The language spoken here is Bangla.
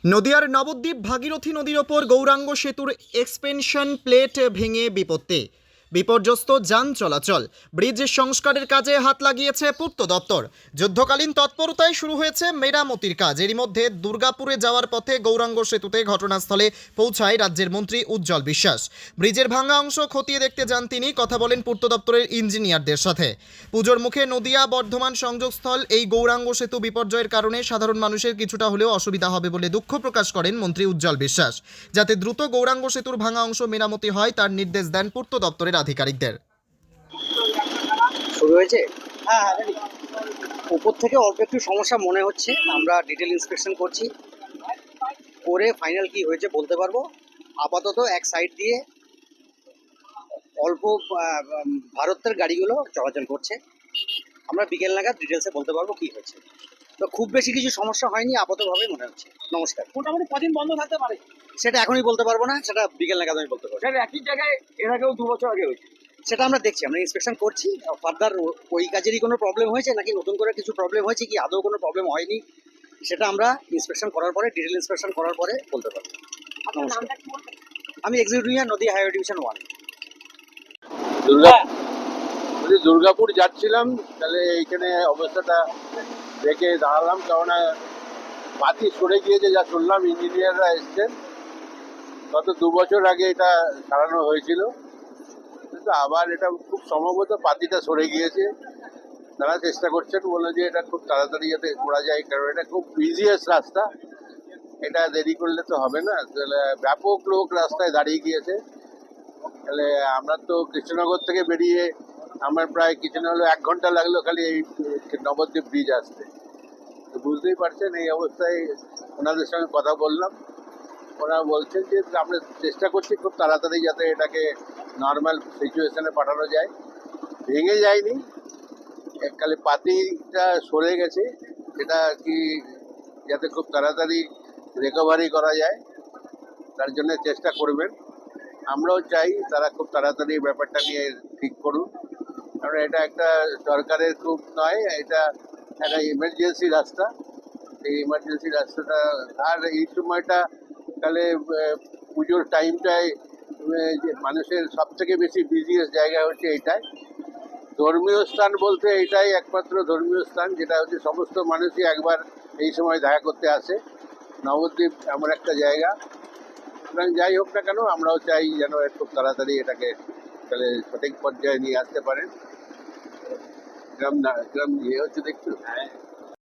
নদিয়ার নবদ্বীপ ভাগীরথী নদীর ওপর গৌরাঙ্গ সেতুর এক্সপেনশন প্লেট ভেঙে বিপর্যস্ত যান চলাচল। ব্রিজ সংস্কারের কাজে হাত লাগিয়েছে পূর্ত দপ্তর। যুদ্ধকালীন তৎপরতায় শুরু হয়েছে মেরামতির কাজ। এরই মধ্যে দুর্গাপুরে যাওয়ার পথে গৌরাঙ্গ সেতুতে ঘটনাস্থলে পৌঁছায় রাজ্যের মন্ত্রী উজ্জ্বল বিশ্বাস। ব্রিজের ভাঙা অংশ খতিয়ে দেখতে যান তিনি, কথা বলেন পূর্ত দপ্তরের ইঞ্জিনিয়ারদের সাথে। পুজোর মুখে নদিয়া বর্ধমান সংযোগস্থল এই গৌরাঙ্গ সেতু বিপর্যয়ের কারণে সাধারণ মানুষের কিছুটা হলেও অসুবিধা হবে বলে দুঃখ প্রকাশ করেন মন্ত্রী উজ্জ্বল বিশ্বাস। যাতে দ্রুত গৌরাঙ্গ সেতুর ভাঙা অংশ মেরামতি হয় তার নির্দেশ দেন পূর্ত দপ্তরের আধিকারিকদের। শুরু হয়েছে। হ্যাঁ, উপর থেকে অল্প একটু সমস্যা মনে হচ্ছে, আমরা ডিটেল ইন্সপেকশন করছি, করে ফাইনাল কি হয়েছে বলতে পারবো। আপাতত এক সাইড দিয়ে অল্প ভারতের গাড়িগুলো চলাচল করছে, আমরা বিকেল নাগাদ ডিটেলসে বলতে পারবো কি হয়েছে। তো খুব বেশি কিছু সমস্যা হয়নি আপাততভাবে মনে হচ্ছে। নমস্কার। মোটামুটি কদিন বন্ধ থাকতে পারে সেটা এখনই বলতে পারবো না, সেটা বিকেল নাগাদ আমি বলতে পারবো। স্যার একই জায়গায় এর আগেও 2 বছর আগে হয়েছে। সেটা আমরা দেখছি, আমরা ইন্সপেকশন করছি। ফার্দার ওই কাজেরই কোনো প্রবলেম হয়েছে নাকি নতুন করে কিছু প্রবলেম হয়েছে কি আদৌ কোনো প্রবলেম হয়নি, সেটা আমরা ইন্সপেকশন করার পরে, ডিটেল ইন্সপেকশন করার পরে বলতে পারবো। আপনার নামটা কি বলবেন? আমি executive engineer, Nadia highway division 1। Durgapur যাচ্ছিলাম, তাহলে এইখানে অবস্থাটা দেখে দাঁড়ালাম, কারণ পাতি সরে গিয়েছে যা শুনলাম। ইঞ্জিনিয়াররা এসছেন, গত 2 বছর আগে এটা সারানো হয়েছিল, কিন্তু আবার এটা খুব সম্ভবত পাতিটা সরে গিয়েছে। তারা চেষ্টা করছেন, বলে যে এটা খুব তাড়াতাড়ি যাতে করা যায়, কারণ এটা খুব ইজিয়েস্ট রাস্তা, এটা দেরি করলে তো হবে না। তাহলে ব্যাপক লোক রাস্তায় দাঁড়িয়ে গিয়েছে। তাহলে আমরা তো কৃষ্ণনগর থেকে বেরিয়ে আমার প্রায় কিছু না হলো 1 ঘন্টা লাগলো খালি এই নবদ্বীপ ব্রিজ আসতে। তো বুঝতেই পারছেন, এই অবস্থায় ওনাদের সঙ্গে কথা বললাম, ওরা বলছেন যে আমরা চেষ্টা করছি খুব তাড়াতাড়ি যাতে এটাকে নর্মাল সিচুয়েশনে পাঠানো যায়। ভেঙে যায়নি, খালি পাতিটা সরে গেছে, সেটা কি যাতে খুব তাড়াতাড়ি রিকভারি করা যায় তার জন্য চেষ্টা করবেন। আমরাও চাই তারা খুব তাড়াতাড়ি ব্যাপারটা নিয়ে ঠিক করুন, কারণ এটা একটা সরকারের খুব নয়, এটা একটা ইমার্জেন্সি রাস্তা। এই ইমার্জেন্সি রাস্তাটা, আর এই সময়টা তাহলে পুজোর টাইমটায় মানুষের সব থেকে বেশি বিজিয়েস্ট জায়গা হচ্ছে এইটাই। ধর্মীয় স্থান বলতে এইটাই একমাত্র ধর্মীয় স্থান যেটা হচ্ছে সমস্ত মানুষই একবার এই সময় দেখা করতে আসে। নবদ্বীপ এমন একটা জায়গা, সুতরাং যাই হোক না কেন আমরাও চাই যেন খুব তাড়াতাড়ি এটাকে তাহলে সঠিক পর্যায়ে নিয়ে আসতে পারেন। গ্রাম ইয়ে হচ্ছে দেখছো।